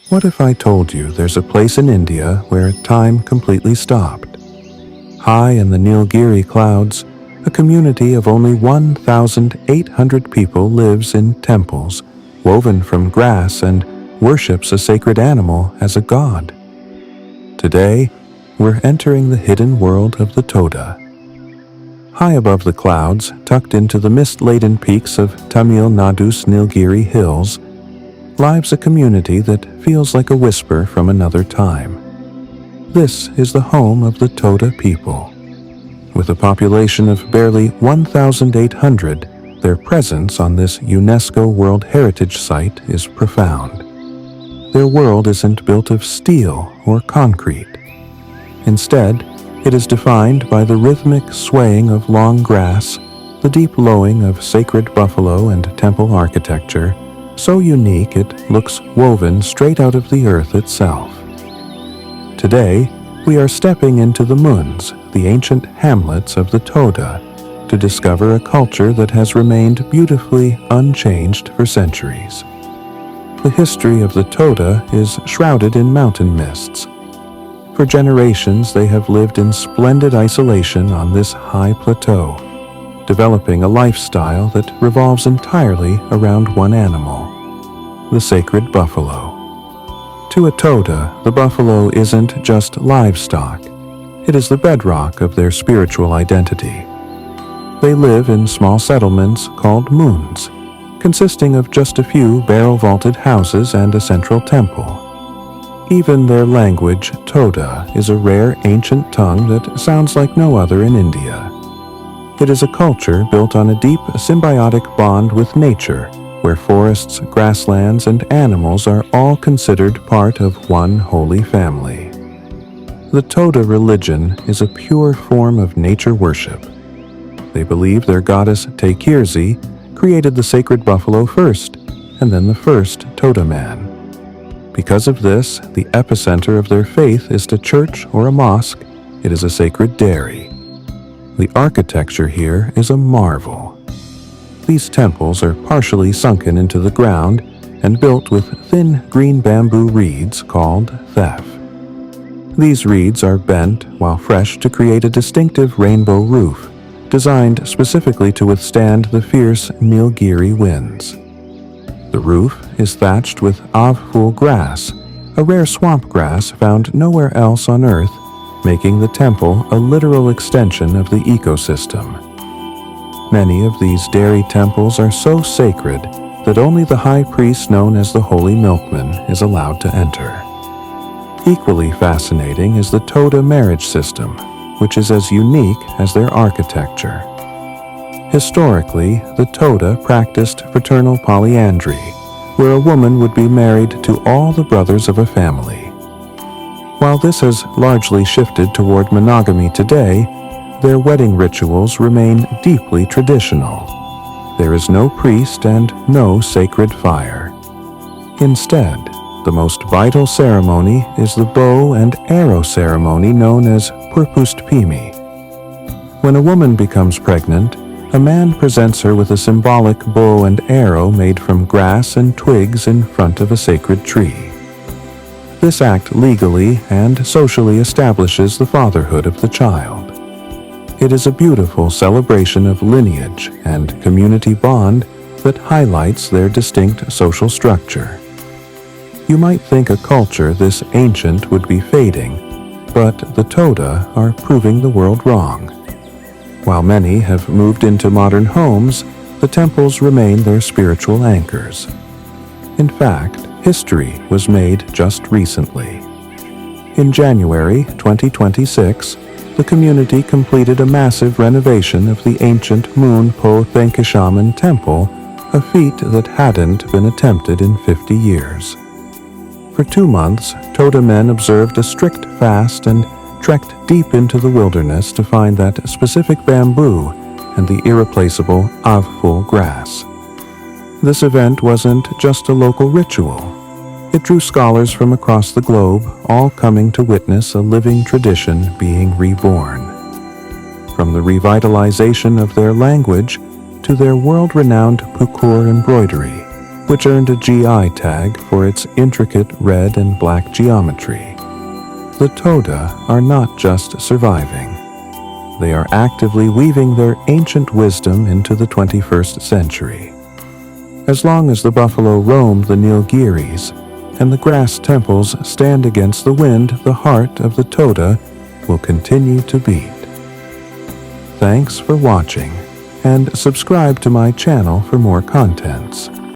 What if I told you there's a place in India where time completely stopped? High in the Nilgiri clouds, a community of only 1,800 people lives in temples, woven from grass, and worships a sacred animal as a god. Today, we're entering the hidden world of the Toda. High above the clouds, tucked into the mist-laden peaks of Tamil Nadu's Nilgiri hills, lives a community that feels like a whisper from another time. This is the home of the Toda people. With a population of barely 1,800, their presence on this UNESCO World Heritage Site is profound. Their world isn't built of steel or concrete. Instead, it is defined by the rhythmic swaying of long grass, the deep lowing of sacred buffalo and temple architecture, so unique it looks woven straight out of the earth itself. Today, we are stepping into the Munds, the ancient hamlets of the Toda, to discover a culture that has remained beautifully unchanged for centuries. The history of the Toda is shrouded in mountain mists. For generations, they have lived in splendid isolation on this high plateau, developing a lifestyle that revolves entirely around one animal, the sacred buffalo. To a Toda, the buffalo isn't just livestock. It is the bedrock of their spiritual identity. They live in small settlements called munds, consisting of just a few barrel-vaulted houses and a central temple. Even their language, Toda, is a rare ancient tongue that sounds like no other in India. It is a culture built on a deep symbiotic bond with nature, where forests, grasslands, and animals are all considered part of one holy family. The Toda religion is a pure form of nature worship. They believe their goddess Tekirzi created the sacred buffalo first, and then the first Toda man. Because of this, the epicenter of their faith is a church or a mosque. It is a sacred dairy. The architecture here is a marvel. These temples are partially sunken into the ground and built with thin green bamboo reeds called thef. These reeds are bent while fresh to create a distinctive rainbow roof, designed specifically to withstand the fierce Nilgiri winds. The roof is thatched with avful grass, a rare swamp grass found nowhere else on Earth, making the temple a literal extension of the ecosystem. Many of these dairy temples are so sacred that only the high priest known as the Holy Milkman is allowed to enter. Equally fascinating is the Toda marriage system, which is as unique as their architecture. Historically, the Toda practiced fraternal polyandry, where a woman would be married to all the brothers of a family. While this has largely shifted toward monogamy today, their wedding rituals remain deeply traditional. There is no priest and no sacred fire. Instead, the most vital ceremony is the bow and arrow ceremony known as Purpustpimi. When a woman becomes pregnant, a man presents her with a symbolic bow and arrow made from grass and twigs in front of a sacred tree. This act legally and socially establishes the fatherhood of the child. It is a beautiful celebration of lineage and community bond that highlights their distinct social structure. You might think a culture this ancient would be fading, but the Toda are proving the world wrong. While many have moved into modern homes, the temples remain their spiritual anchors. In fact, history was made just recently. In January 2026, the community completed a massive renovation of the ancient Moon Po Thenkeshaman temple, a feat that hadn't been attempted in 50 years. For 2 months, Toda men observed a strict fast and trekked deep into the wilderness to find that specific bamboo and the irreplaceable avful grass. This event wasn't just a local ritual. It drew scholars from across the globe, all coming to witness a living tradition being reborn. From the revitalization of their language to their world-renowned pukur embroidery, which earned a GI tag for its intricate red and black geometry. The Toda are not just surviving. They are actively weaving their ancient wisdom into the 21st century. As long as the buffalo roam the Nilgiris and the grass temples stand against the wind, the heart of the Toda will continue to beat. Thanks for watching, and subscribe to my channel for more contents.